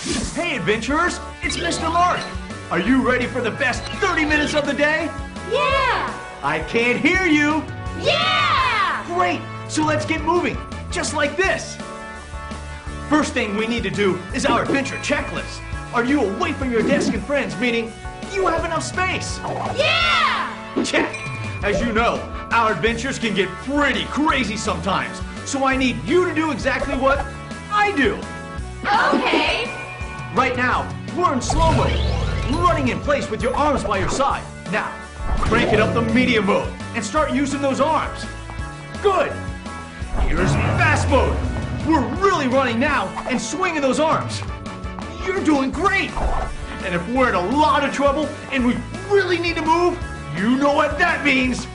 Hey, adventurers, it's Mr. Mark. Are you ready for the best 30 minutes of the day? Yeah! I can't hear you. Yeah! Great, so let's get moving, just like this. First thing we need to do is our adventure checklist. Are you away from your desk and friends, meaning you have enough space? Yeah! Check. As you know, our adventures can get pretty crazy sometimes, so I need you to do exactly what I do. Okay. Right now, we're in slow mode, running in place with your arms by your side. Now, crank it up to medium mode and start using those arms. Good. Here's fast mode. We're really running now and swinging those arms. You're doing great. And if we're in a lot of trouble and we really need to move, you know what that means.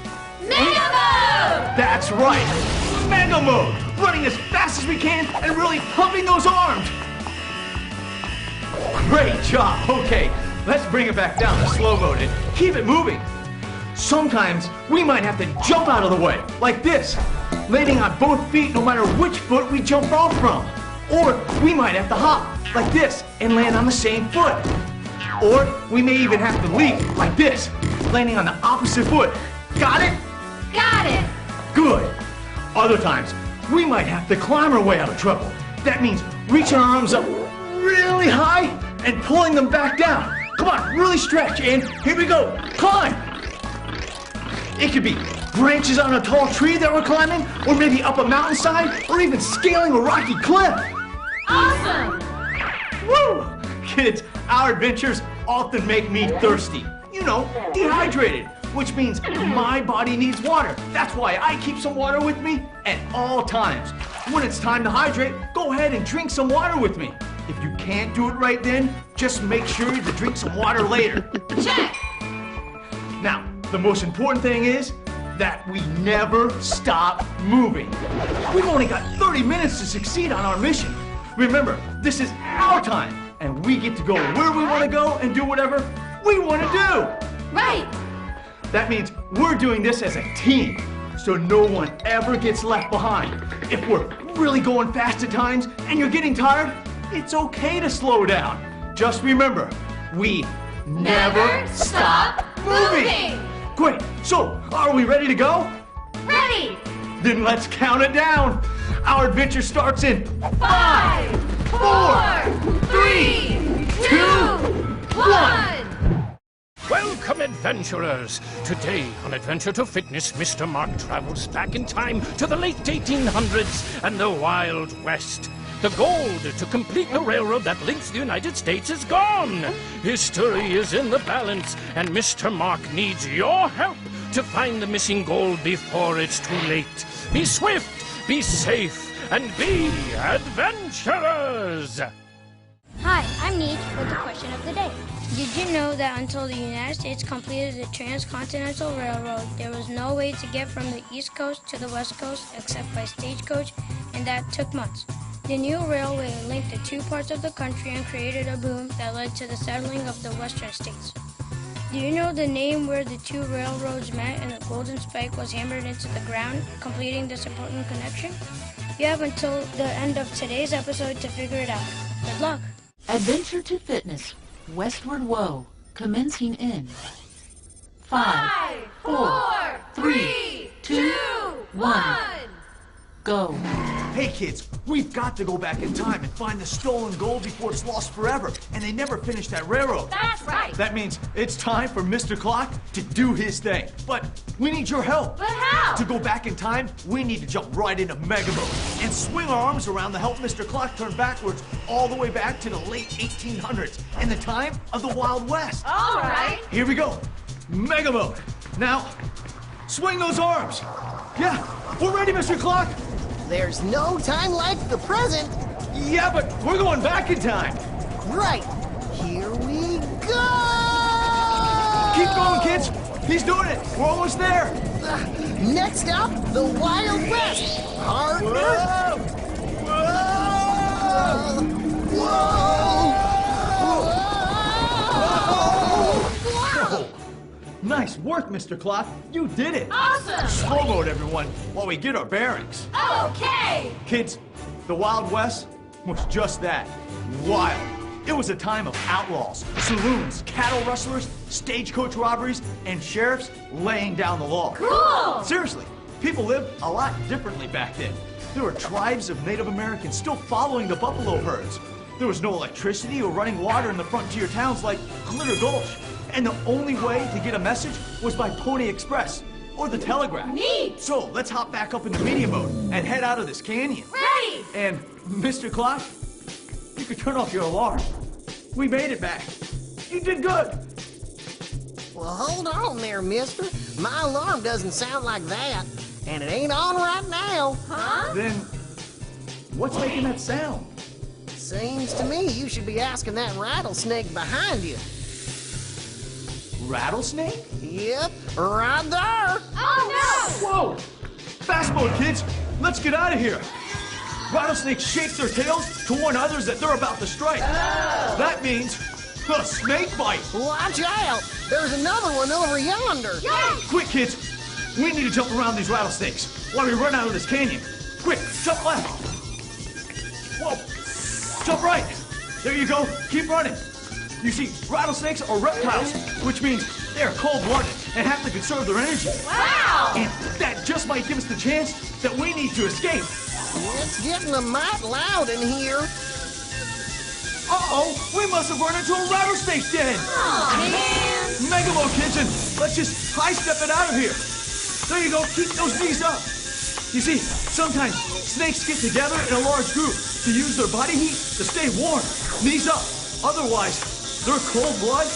Mega mode! That's right. Mega mode. Running as fast as we can and really pumping those arms. Great job. Okay, let's bring it back down to slow mode and keep it moving. Sometimes we might have to jump out of the way, like this, landing on both feet no matter which foot we jump off from. Or we might have to hop, like this, and land on the same foot. Or we may even have to leap, like this, landing on the opposite foot. Got it? Got it! Good. Other times, we might have to climb our way out of trouble. That means reaching our arms up really high and pulling them back down. Come on, really stretch, and here we go. Climb! It could be branches on a tall tree that we're climbing, or maybe up a mountainside, or even scaling a rocky cliff. Awesome! Woo! Kids, our adventures often make me thirsty. You know, dehydrated, which means my body needs water. That's why I keep some water with me at all times. When it's time to hydrate, go ahead and drink some water with me. If you can't do it right then, just make sure to drink some water later. Check! Now, the most important thing is that we never stop moving. We've only got 30 minutes to succeed on our mission. Remember, this is our time, and we get to go where we want to go and do whatever we want to do. Right! That means we're doing this as a team, so no one ever gets left behind. If we're really going fast at times and you're getting tired, it's okay to slow down. Just remember, we never stop moving. Great, so are we ready to go? Ready! Then let's count it down. Our adventure starts in 5, 4, 3, 2, 1. Welcome, adventurers! Today, on Adventure to Fitness, Mr. Mark travels back in time to the late 1800s and the Wild West. The gold to complete the railroad that links the United States is gone. History is in the balance, and Mr. Mark needs your help to find the missing gold before it's too late. Be swift, be safe, and be adventurers! Hi, I'm Neej with the question of the day. Did you know that until the United States completed the Transcontinental Railroad, there was no way to get from the East Coast to the West Coast except by stagecoach, and that took months? The new railway linked the two parts of the country and created a boom that led to the settling of the western states. Do you know the name where the two railroads met and the golden spike was hammered into the ground, completing this important connection? You have until the end of today's episode to figure it out. Good luck! Adventure to Fitness, Westward Whoa, commencing in 5, 4, 3, 2, 1, go. Hey kids, we've got to go back in time and find the stolen gold before it's lost forever. And they never finished that railroad. That's right! That means it's time for Mr. Clock to do his thing. But we need your help. But how? To go back in time, we need to jump right into Mega Mode and swing our arms around to help Mr. Clock turn backwards all the way back to the late 1800s and the time of the Wild West. All right! Here we go. Mega Mode. Now, swing those arms. Yeah, we're ready, Mr. Clock. There's no time like the present. Yeah, but we're going back in time. Right. Here we go! Keep going, kids. He's doing it. We're almost there. Next up, the Wild West. Partner. Whoa! Whoa! Nice work, Mr. Clock. You did it. Awesome! Slow mode, everyone, while we get our bearings. Okay! Kids, the Wild West was just that. Wild. It was a time of outlaws, saloons, cattle rustlers, stagecoach robberies, and sheriffs laying down the law. Cool! Seriously, people lived a lot differently back then. There were tribes of Native Americans still following the buffalo herds. There was no electricity or running water in the frontier towns like Glitter Gulch. And the only way to get a message was by Pony Express or the telegraph. Neat! So let's hop back up into media mode and head out of this canyon. Ready! And Mr. Clock, you could turn off your alarm. We made it back. You did good. Well, hold on there, mister. My alarm doesn't sound like that. And it ain't on right now. Huh? Then what's making that sound? Seems to me you should be asking that rattlesnake behind you. Rattlesnake? Yep, right there. Oh Whoa! Fast mode, kids. Let's get out of here. Rattlesnakes shake their tails to warn others that they're about to strike. That means a snake bite. Watch out. There's another one over yonder. Quick, kids. We need to jump around these rattlesnakes while we run out of this canyon. Quick, jump left. Whoa. Jump right. There you go. Keep running. You see, rattlesnakes are reptiles, which means they're cold-blooded and have to conserve their energy. Wow! And that just might give us the chance that we need to escape. It's getting a mite loud in here. Uh-oh, we must have run into a rattlesnake den. Man! Mega Mode, kids, and let's just high-step it out of here. There you go. Keep those knees up. You see, sometimes snakes get together in a large group to use their body heat to stay warm. Knees up. Otherwise, their cold blood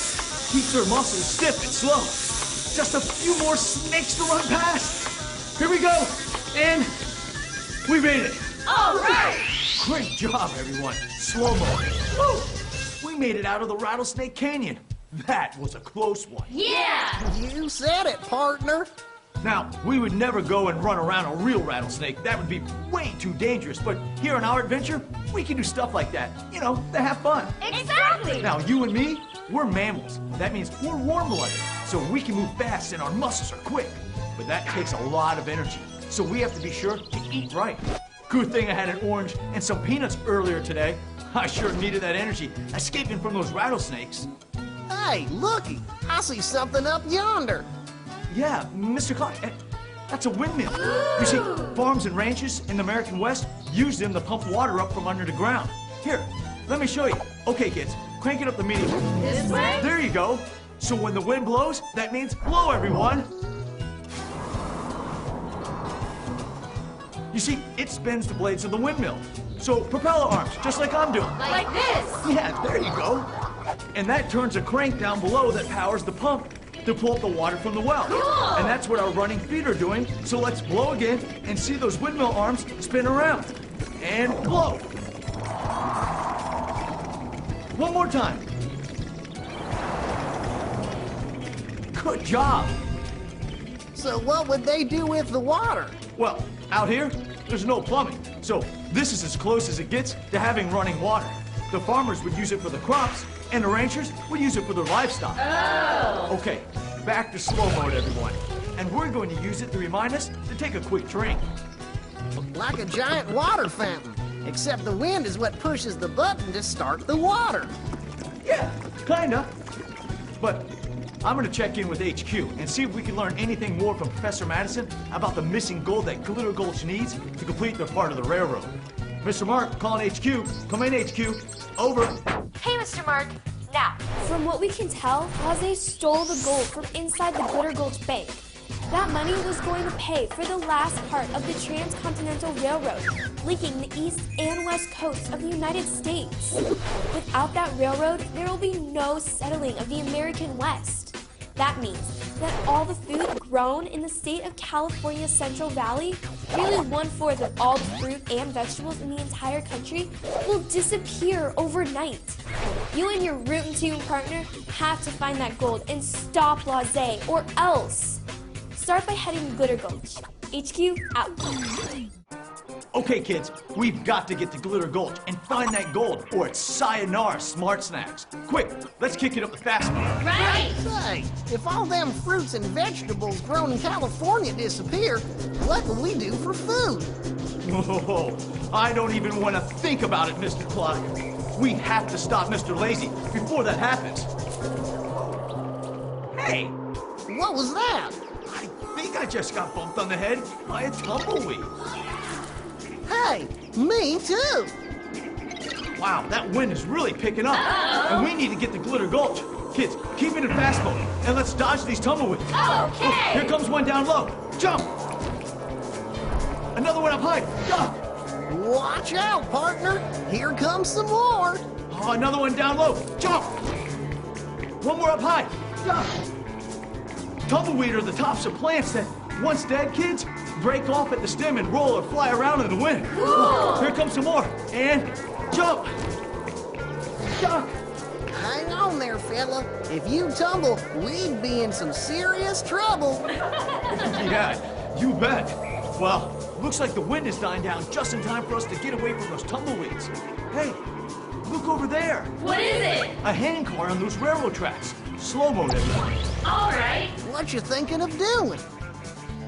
keeps their muscles stiff and slow. Just a few more snakes to run past. Here we go. And we made it. All right! Great job, everyone. Slow-mo. Woo! We made it out of the Rattlesnake Canyon. That was a close one. Yeah! You said it, partner. Now, we would never go and run around a real rattlesnake. That would be way too dangerous. But here on our adventure, we can do stuff like that. You know, to have fun. Exactly! Now, you and me, we're mammals. That means we're warm-blooded, so we can move fast and our muscles are quick. But that takes a lot of energy, so we have to be sure to eat right. Good thing I had an orange and some peanuts earlier today. I sure needed that energy, escaping from those rattlesnakes. Hey, looky. I see something up yonder. Yeah, Mr. Clock, that's a windmill. You see, farms and ranches in the American West use them to pump water up from under the ground. Here, let me show you. Okay, kids, crank it up the medium. This way? There you go. So when the wind blows, that means blow, everyone. You see, it spins the blades of the windmill. So propeller arms, just like I'm doing. Like this! Yeah, there you go. And that turns a crank down below that powers the pump to pull up the water from the well. Cool. And that's what our running feet are doing. So let's blow again and see those windmill arms spin around. And blow. One more time. Good job. So what would they do with the water? Well, out here, there's no plumbing. So this is as close as it gets to having running water. The farmers would use it for the crops, and the ranchers would use it for their livestock. Oh! Okay, back to slow mode, everyone. And we're going to use it to remind us to take a quick drink. Like a giant water fountain. Except the wind is what pushes the button to start the water. Yeah, kinda. But I'm gonna check in with HQ and see if we can learn anything more from Professor Madison about the missing gold that Glitter Gulch needs to complete their part of the railroad. Mr. Mark, calling HQ. Come in, HQ. Over. Hey, Mr. Mark. Now, From what we can tell, Laze stole the gold from inside the Glitter Gulch Bank. That money was going to pay for the last part of the Transcontinental Railroad, linking the east and west coasts of the United States. Without that railroad, there will be no settling of the American West. That means that all the food grown in the state of California's Central Valley, nearly 1/4 of all the fruit and vegetables in the entire country, will disappear overnight. You and your rootin' tune partner have to find that gold and stop Laze, or else. Start by heading to Glitter Gulch. HQ out. Okay, kids, we've got to get to Glitter Gulch and find that gold, or it's sayonara smart snacks. Quick, let's kick it up the fast mode. Right! Say, if all them fruits and vegetables grown in California disappear, what will we do for food? Whoa, I don't even want to think about it, Mr. Clock. We have to stop Mr. Lazy before that happens. Hey, What was that? I think I just got bumped on the head by a tumbleweed. Hey, me too. Wow, that wind is really picking up. And we need to get to Glitter Gulch. Kids, keep it in fast mode, and let's dodge these tumbleweeds. Okay. Here comes one down low. Jump! Another one up high. Jump! Watch out, partner. Here comes some more. Oh, another one down low. Jump! One more up high. Jump! Tumbleweed are the tops of plants that, once dead, kids, break off at the stem and roll or fly around in the wind. Cool. Here comes some more. And jump! Jump! Hang on there, fella. If you tumble, we'd be in some serious trouble. Yeah, you bet. Well, looks like the wind is dying down just in time for us to get away from those tumbleweeds. Hey, look over there. What is it? A handcar on those railroad tracks. Slow-mo, everyone. All right. What you thinking of doing?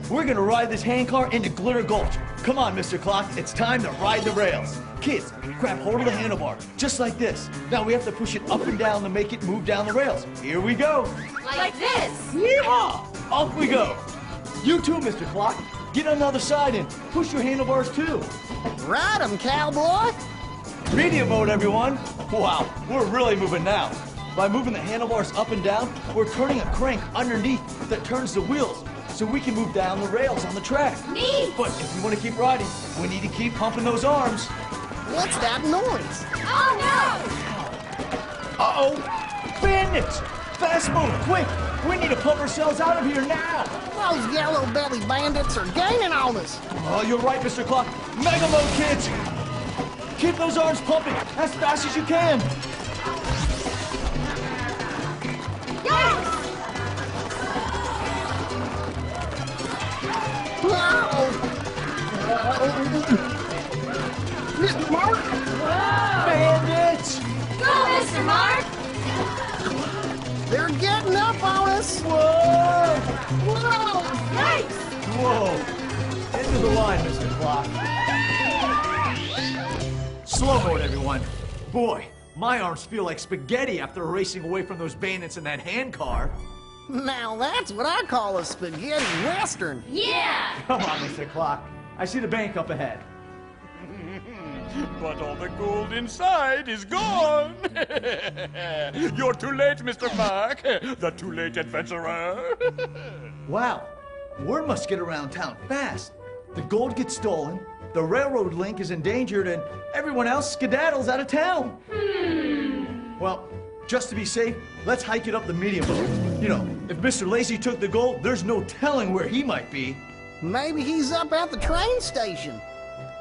We're gonna ride this handcar into Glitter Gulch. Come on, Mr. Clock, it's time to ride the rails. Kids, grab hold of the handlebar, just like this. Now we have to push it up and down to make it move down the rails. Here we go. Like this. Yeehaw! Off we go. You too, Mr. Clock. Get on the other side and push your handlebars too. Ride 'em, cowboy. Medium mode, everyone. Wow, we're really moving now. By moving the handlebars up and down, we're turning a crank underneath that turns the wheels so we can move down the rails on the track. Neat. But if we want to keep riding, we need to keep pumping those arms. What's that noise? Oh no. Uh-oh! Bandits! Fast mode, quick! We need to pump ourselves out of here now! Those yellow belly bandits are gaining on us. Oh, you're right, Mr. Clock. Mega mode, kids! Keep those arms pumping as fast as you can! Mr. Mark? Bandits! Go, Mr. Mark. They're getting up on us. Whoa! Whoa! Yikes. Whoa! Into the line, Mr. Clock. Slow mode, everyone. Boy, my arms feel like spaghetti after racing away from those bandits in that handcar. Now that's what I call a spaghetti western. Yeah. Come on, Mr. Clock. I see the bank up ahead. But all the gold inside is gone. You're too late, Mr. Mark, the too late adventurer. Wow, word must get around town fast. The gold gets stolen, the railroad link is endangered, and everyone else skedaddles out of town. Well, just to be safe, let's hike it up the medium road. You know, if Mr. Lazy took the gold, there's no telling where he might be. Maybe he's up at the train station.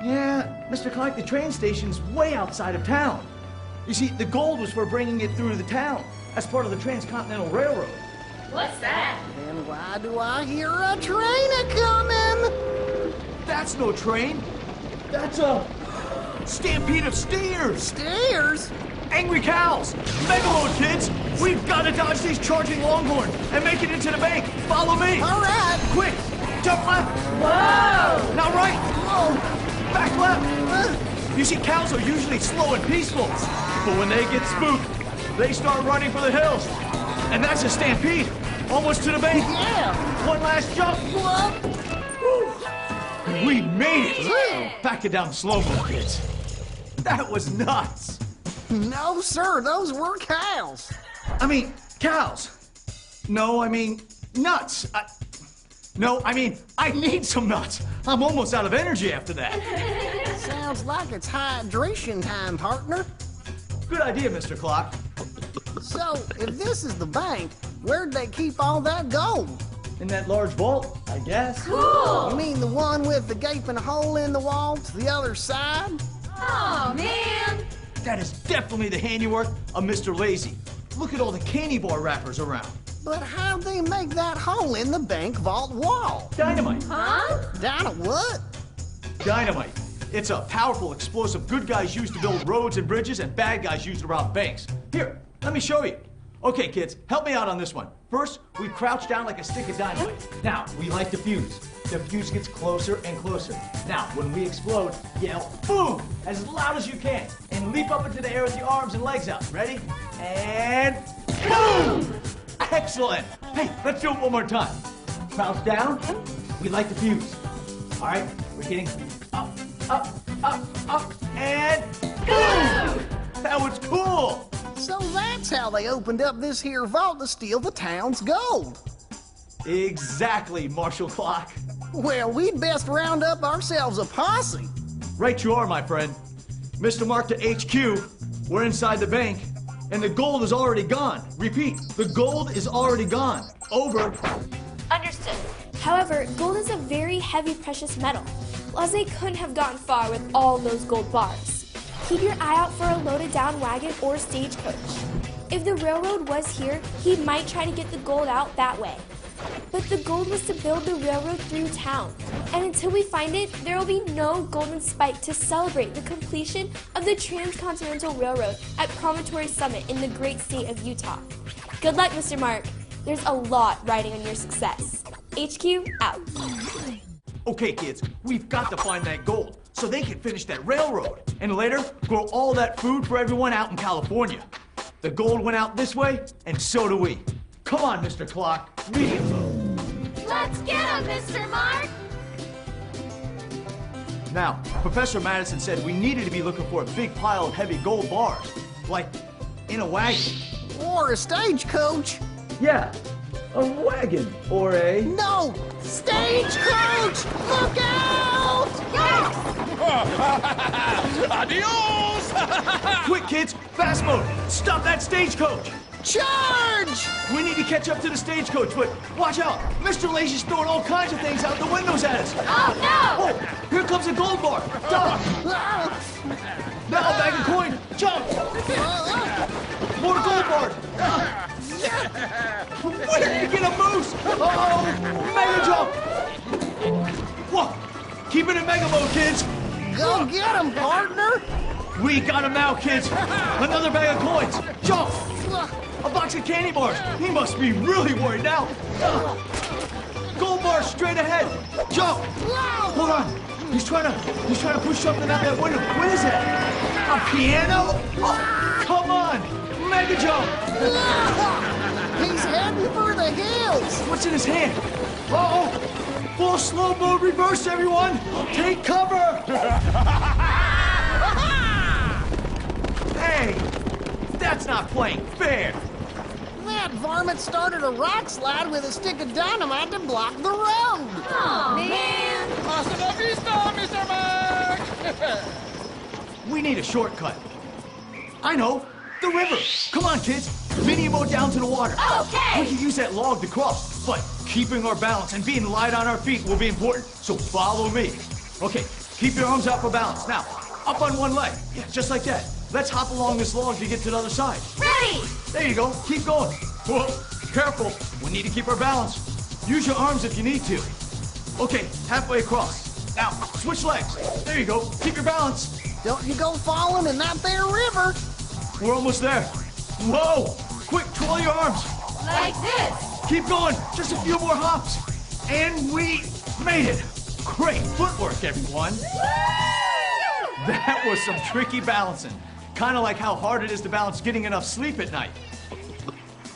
Yeah, Mr. Clark, the train station's way outside of town. You see, the gold was for bringing it through the town as part of the Transcontinental Railroad. What's that? Then why do I hear a train a-coming? That's no train. That's a stampede of steers. Steers? Angry cows. Mega mode, kids. We've got to dodge these charging longhorns and make it into the bank. Follow me. All right. Quick. Jump left. Whoa. Now right. Whoa. Back left. You see, cows are usually slow and peaceful. But when they get spooked, they start running for the hills. And that's a stampede. Almost to the bank. Yeah. One last jump. Whoa. We made it. Back it down slow-mo, kids. That was nuts. No, sir, those were cows. I mean, cows. No, I mean, nuts. I need some nuts. I'm almost out of energy after that. Sounds like it's hydration time, partner. Good idea, Mr. Clock. So, if this is the bank, where'd they keep all that gold? In that large vault, I guess. Cool. You mean the one with the gaping hole in the wall to the other side? Oh, man. That is definitely the handiwork of Mr. Lazy. Look at all the candy bar wrappers around. But how'd they make that hole in the bank vault wall? Dynamite. Huh? Down at what? Dynamite. It's a powerful explosive good guys use to build roads and bridges and bad guys use to rob banks. Here, let me show you. Okay, kids, help me out on this one. First, we crouch down like a stick of dynamite. Now, we light the fuse. the fuse gets closer and closer. Now, when we explode, yell boom as loud as you can and leap up into the air with your arms and legs out. Ready? And boom! Excellent. Hey, let's do it one more time. Crouch down. We light the fuse. All right, we're getting up, up, up, up, and boom! That was cool. So that's how they opened up this here vault to steal the town's gold. Exactly, Marshal Clock. Well, we'd best round up ourselves a posse. Right you are, my friend. Mr. Mark to HQ. We're inside the bank, and the gold is already gone. Repeat, the gold is already gone. Over. Understood. However, gold is a very heavy precious metal. Laissez couldn't have gotten far with all those gold bars. Keep your eye out for a loaded down wagon or stagecoach. If the railroad was here, he might try to get the gold out that way. But the gold was to build the railroad through town. And until we find it, there will be no golden spike to celebrate the completion of the Transcontinental Railroad at Promontory Summit in the great state of Utah. Good luck, Mr. Mark. There's a lot riding on your success. HQ out. Okay, kids, we've got to find that gold so they can finish that railroad. And later, grow all that food for everyone out in California. The gold went out this way, and so do we. Come on, Mr. Clock. Medium mode. Let's get him, Mr. Mark! Now, Professor Madison said we needed to be looking for a big pile of heavy gold bars. Like, in a wagon. Or a stagecoach. Yeah, a wagon. Or a... No! Stagecoach! Look out! Adios! Quick, kids! Fast mode! Stop that stagecoach! Charge! We need to catch up to the stagecoach, but watch out! Mr. Lazy's throwing all kinds of things out the windows at us! Oh, no! Oh, here comes a gold bar! Duck! Now a bag of coin! Jump! More gold bars! Where did you get a boost? Oh, mega jump! Whoa! Keep it in mega mode, kids! Go get him, partner! We got him now, kids! Another bag of coins! Jump! A box of candy bars! He must be really worried now! Gold bars straight ahead! Jump! Hold on! He's trying to push something out that window. What is that? A piano? Oh, come on! Mega jump! He's heading for the hills! What's in his hand? Uh-oh! Full slow mode reverse, everyone! Take cover! Hey! That's not playing fair! That varmint started a rock slide with a stick of dynamite to block the road! Oh, man! Hasta la vista, Mr. Mark! We need a shortcut. I know! The river! Come on, kids! Mini mode down to the water. Okay! We can use that log to cross, but keeping our balance and being light on our feet will be important. So follow me. Okay, keep your arms out for balance. Now, up on one leg. Yeah, just like that. Let's hop along this log to get to the other side. Ready! There you go. Keep going. Whoa, careful. We need to keep our balance. Use your arms if you need to. Okay, halfway across. Now, switch legs. There you go. Keep your balance. Don't you go falling in that there river! We're almost there. Whoa! Quick, twirl your arms. Like this! Keep going. Just a few more hops. And we made it. Great footwork, everyone. That was some tricky balancing. Kind of like how hard it is to balance getting enough sleep at night.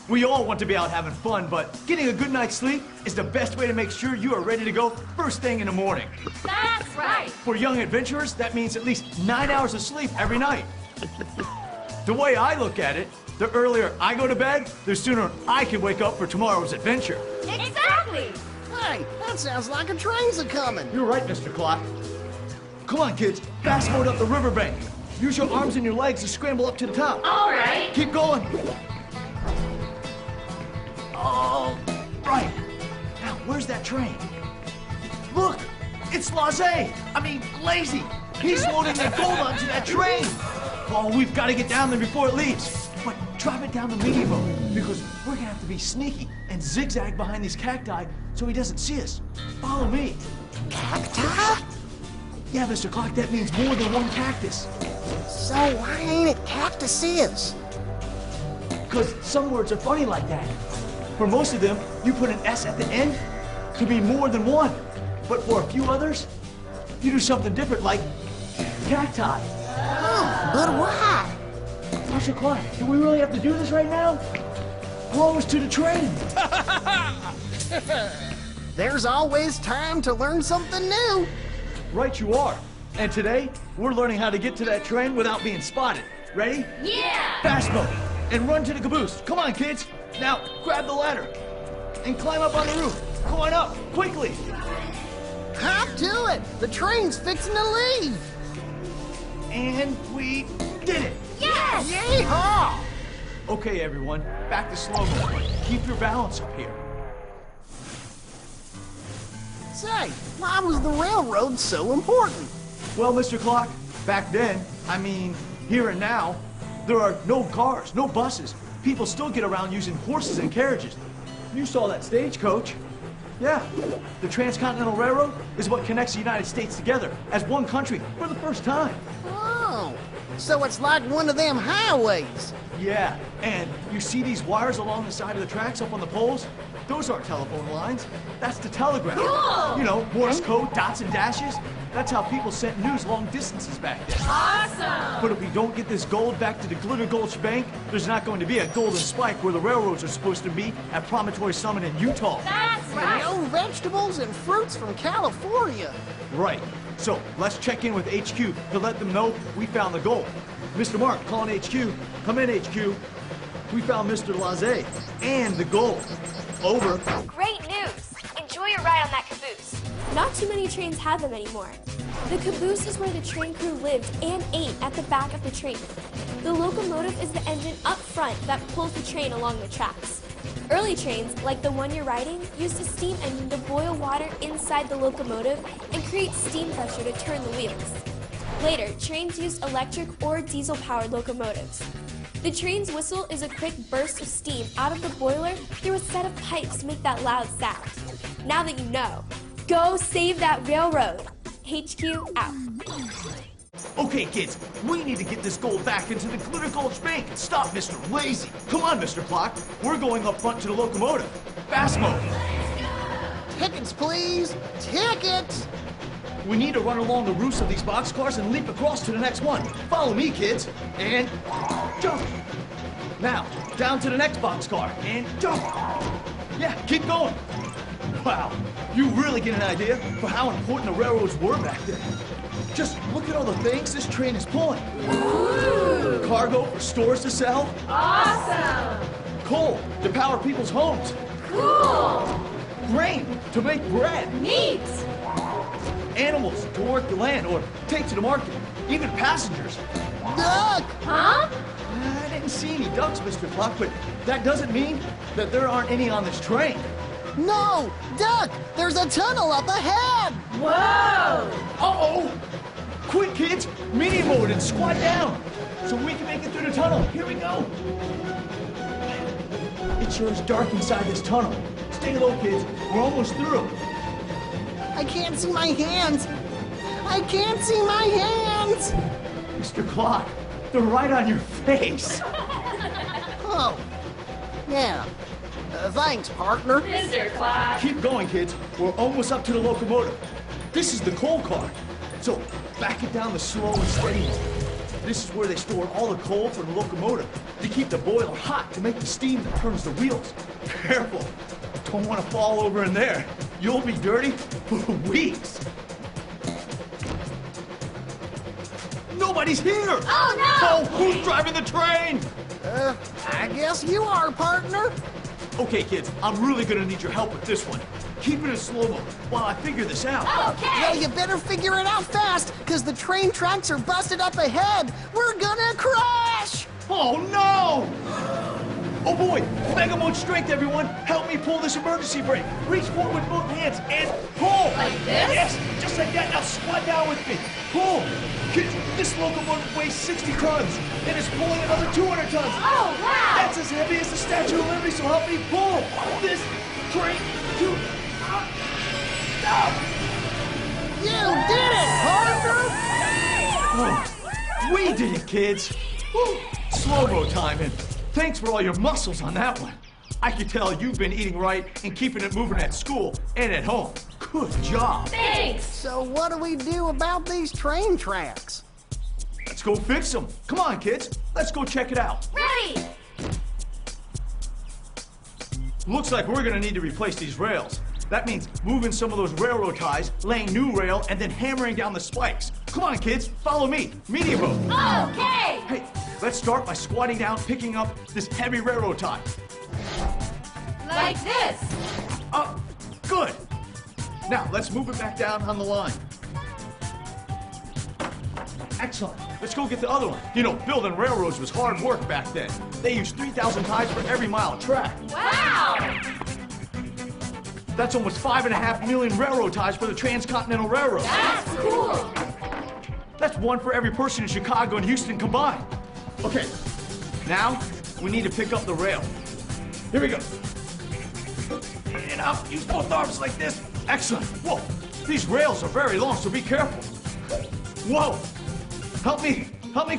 We all want to be out having fun, but getting a good night's sleep is the best way to make sure you are ready to go first thing in the morning. That's right! For young adventurers, that means at least 9 hours of sleep every night. The way I look at it, the earlier I go to bed, the sooner I can wake up for tomorrow's adventure. Exactly! Hey, that sounds like a train's a-coming! You're right, Mr. Clock. Come on, kids. Fast mode up the riverbank. Use your arms and your legs to scramble up to the top. All right! Keep going. Oh, right. Now, where's that train? Look, it's Lazy. He's loading that gold onto that train. Oh, we've got to get down there before it leaves. But drop it down the medium mode, because we're gonna have to be sneaky and zigzag behind these cacti so he doesn't see us. Follow me. Cacti? Yeah, Mr. Clock, that means more than one cactus. So why ain't it cactuses? Because some words are funny like that. For most of them, you put an S at the end to be more than one. But for a few others, you do something different, like cacti. But why? Mr. Clark, do we really have to do this right now? We're almost to the train. There's always time to learn something new. Right you are. And today, we're learning how to get to that train without being spotted. Ready? Yeah! Fast mode. And run to the caboose. Come on, kids. Now, grab the ladder. And climb up on the roof. Come on up, quickly. Hop to it. The train's fixing to leave. And we did it. Yes! Yeehaw! Okay, everyone, back to slow-mo. Keep your balance up here. Say, why was the railroad so important? Well, Mr. Clock, back then, I mean, here and now, there are no cars, no buses. People still get around using horses and carriages. You saw that stagecoach. Yeah, the Transcontinental Railroad is what connects the United States together as one country for the first time. Oh, so it's like one of them highways. Yeah, and you see these wires along the side of the tracks up on the poles? Those aren't telephone lines. That's the telegraph. Cool! You know, Morse code, dots and dashes. That's how people sent news long distances back then. Awesome! But if we don't get this gold back to the Glitter Gulch Bank, there's not going to be a golden spike where the railroads are supposed to meet at Promontory Summit in Utah. That's right! No vegetables and fruits from California. Right. So let's check in with HQ to let them know we found the gold. Mr. Mark, calling HQ. Come in, HQ. We found Mr. Laze and the gold. Over. Great news! Enjoy your ride on that caboose. Not too many trains have them anymore. The caboose is where the train crew lived and ate at the back of the train. The locomotive is the engine up front that pulls the train along the tracks. Early trains, like the one you're riding, used a steam engine to boil water inside the locomotive and create steam pressure to turn the wheels. Later, trains used electric or diesel-powered locomotives. The train's whistle is a quick burst of steam out of the boiler through a set of pipes to make that loud sound. Now that you know, go save that railroad. HQ out. Okay, kids, we need to get this gold back into the Glitter Gulch Bank and stop Mr. Lazy. Come on, Mr. Clock. We're going up front to the locomotive. Fast mode. Tickets, please. Tickets. We need to run along the roofs of these boxcars and leap across to the next one. Follow me, kids. And jump. Now, down to the next boxcar and jump. Yeah, keep going. Wow, you really get an idea for how important the railroads were back then. Just look at all the things this train is pulling. Ooh! Cargo for stores to sell. Awesome! Coal to power people's homes. Cool! Grain to make bread. Neat! Animals to work the land or take to the market. Even passengers. Duck. Huh? I didn't see any ducks, Mr. Clock, but that doesn't mean that there aren't any on this train. No, Duck. There's a tunnel up ahead. Whoa! Uh-oh! Quick, kids! Medium mode and squat down so we can make it through the tunnel. Here we go. It sure is dark inside this tunnel. Stay low, kids. We're almost through. I can't see my hands. I can't see my hands. Mr. Clock, they're right on your face. Oh, yeah. Thanks, partner. Mr. Clock! Keep going, kids. We're almost up to the locomotive. This is the coal car. So back it down the slow and steady. This is where they store all the coal for the locomotive to keep the boiler hot to make the steam that turns the wheels. Careful. Don't want to fall over in there. You'll be dirty for weeks. Nobody's here! Oh, no! Oh, who's driving the train? I guess you are, partner. Okay, kids, I'm really gonna need your help with this one. Keep it in slow-mo while I figure this out. Well, Okay! you better figure it out fast, because the train tracks are busted up ahead. We're gonna crash! Oh, no! Oh, boy! Mega mode strength, everyone! Help me pull this emergency brake. Reach forward with both hands and pull! Like this? Yes, just like that. Now squat down with me. Pull! Kids, this locomotive weighs 60 tons, and it's pulling another 200 tons. Oh, wow! That's as heavy as the Statue of Liberty, so help me pull this train to... Stop! You did it, partner! Oh, we did it, kids. Woo. Slow-mo time, and thanks for all your muscles on that one. I can tell you've been eating right and keeping it moving at school and at home. Good job. Thanks. So what do we do about these train tracks? Let's go fix them. Come on, kids. Let's go check it out. Ready. Looks like we're gonna need to replace these rails. That means moving some of those railroad ties, laying new rail, and then hammering down the spikes. Come on, kids, follow me. Medium boat. Okay. Hey, let's start by squatting down, picking up this heavy railroad tie. Like this. Up. Good. Now, let's move it back down on the line. Excellent. Let's go get the other one. You know, building railroads was hard work back then. They used 3,000 ties for every mile of track. Wow. That's almost 5.5 million railroad ties for the Transcontinental Railroad. That's cool. That's one for every person in Chicago and Houston combined. Okay, now we need to pick up the rail. Here we go. And up, use both arms like this. Excellent. Whoa, these rails are very long, so be careful. Whoa, help me, help me.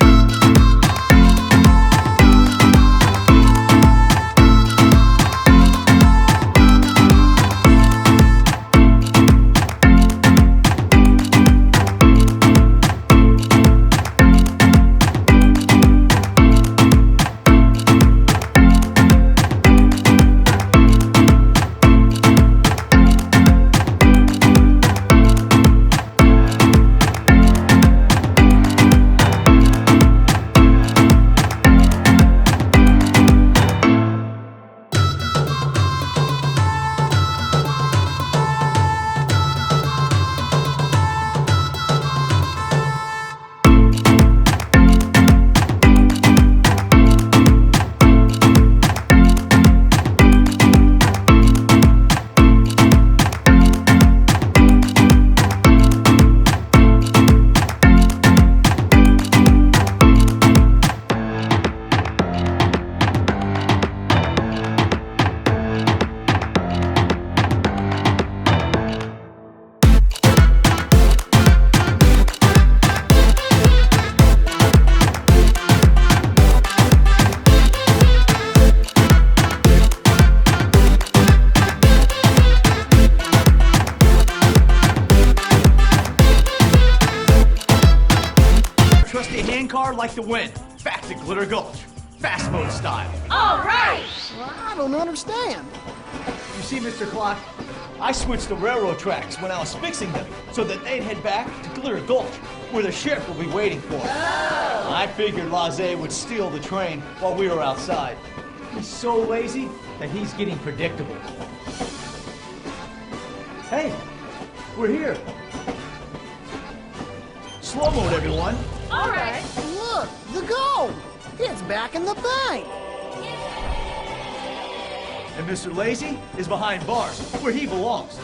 Like the wind, back to Glitter Gulch, fast mode style. All right. Well, I don't understand. You see, Mr. Clock, I switched the railroad tracks when I was fixing them so that they'd head back to Glitter Gulch, where the sheriff will be waiting for us. I figured Laissez would steal the train while we were outside. He's so lazy that he's getting predictable. Hey, we're here. Slow mode, everyone. All right. Look, the gold. It's back in the bank. And Mr. Lazy is behind bars, where he belongs.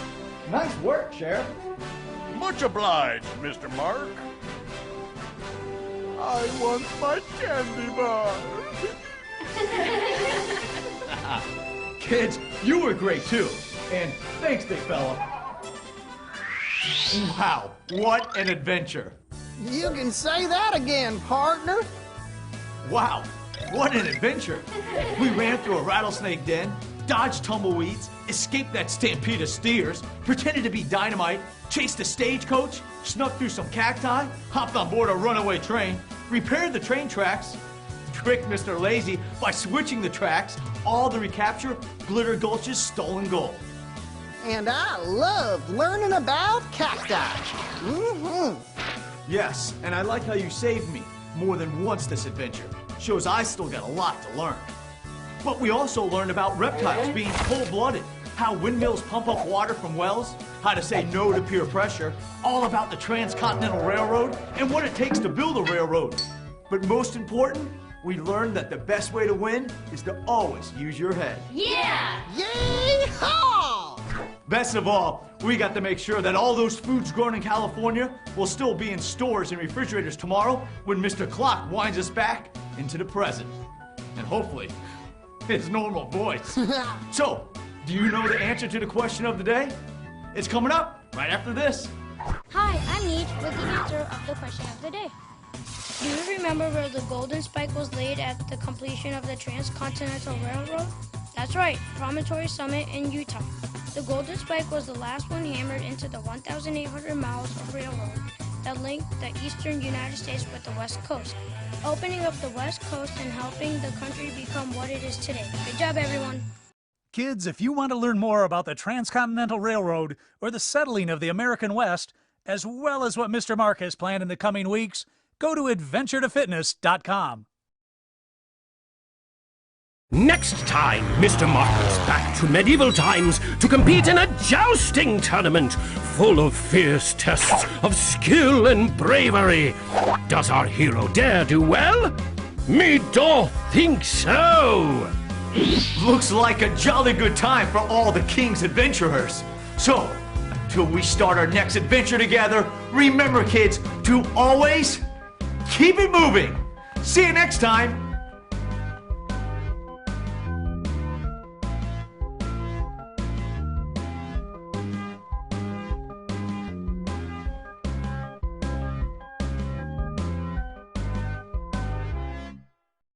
Nice work, Sheriff. Much obliged, Mr. Mark. I want my candy bar. Kids, you were great too. And thanks, big fella. Wow, what an adventure. You can say that again, partner. Wow, what an adventure. We ran through a rattlesnake den, dodged tumbleweeds, escaped that stampede of steers, pretended to be dynamite, chased a stagecoach, snuck through some cacti, hopped on board a runaway train, repaired the train tracks, tricked Mr. Lazy by switching the tracks, all to recapture Glitter Gulch's stolen gold. And I loved learning about cacti. Mm-hmm. Yes, and I like how you saved me more than once this adventure. Shows I still got a lot to learn. But we also learned about reptiles being cold-blooded, how windmills pump up water from wells, how to say no to peer pressure, all about the Transcontinental Railroad, and what it takes to build a railroad. But most important, we learned that the best way to win is to always use your head. Yeah. Yee-haw! Best of all, we got to make sure that all those foods grown in California will still be in stores and refrigerators tomorrow when Mr. Clock winds us back into the present. And hopefully, his normal voice. So, do you know the answer to the question of the day? It's coming up right after this. Hi, I'm Neej with the answer of the question of the day. Do you remember where the golden spike was laid at the completion of the Transcontinental Railroad? That's right, Promontory Summit in Utah. The Golden Spike was the last one hammered into the 1,800 miles of railroad that linked the eastern United States with the West Coast, opening up the West Coast and helping the country become what it is today. Good job, everyone. Kids, if you want to learn more about the Transcontinental Railroad or the settling of the American West, as well as what Mr. Mark has planned in the coming weeks, go to adventuretofitness.com. Next time, Mr. Mark goes back to medieval times to compete in a jousting tournament full of fierce tests of skill and bravery. Does our hero dare do well? Me doth think so! Looks like a jolly good time for all the King's adventurers. So, until we start our next adventure together, remember, kids, to always keep it moving. See you next time.